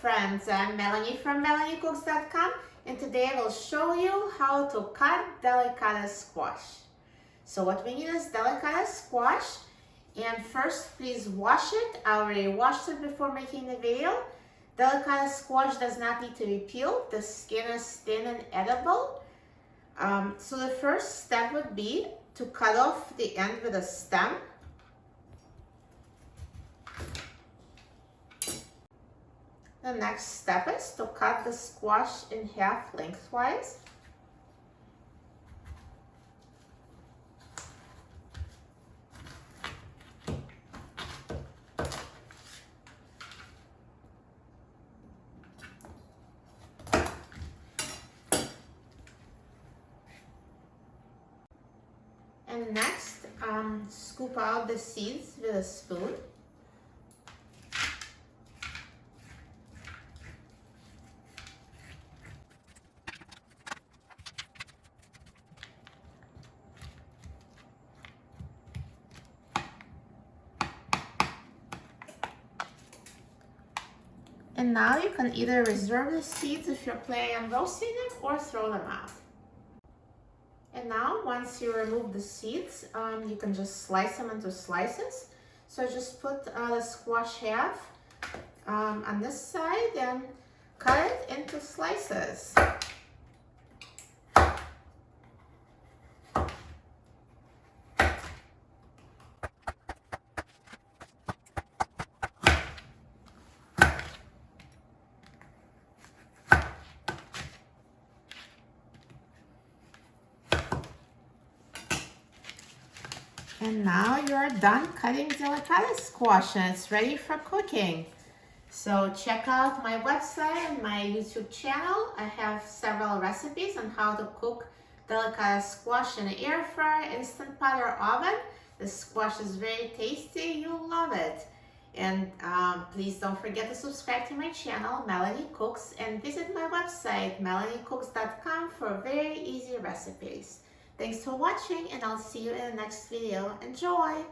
friends, I'm Melanie from MelanieCooks.com, and today I will show you how to cut delicata squash. So what we need is delicata squash, and first please wash it. I already washed it before making the video. Delicata squash does not need to be peeled. The skin is thin and edible. So the first step would be to cut off the end with a stem. The next step is to cut the squash in half lengthwise. And next, scoop out the seeds with a spoon. And now you can either reserve the seeds if you're planning on roasting them or throw them out. And now once you remove the seeds, you can just slice them into slices. So just put the squash half on this side and cut it into slices. And now you're done cutting delicata squash and it's ready for cooking. So check out my website and my YouTube channel. I have several recipes on how to cook delicata squash in an air fryer, instant pot, or oven. The squash is very tasty. You'll love it. And please don't forget to subscribe to my channel, Melanie Cooks, and visit my website, MelanieCooks.com, for very easy recipes. Thanks for watching, and I'll see you in the next video. Enjoy!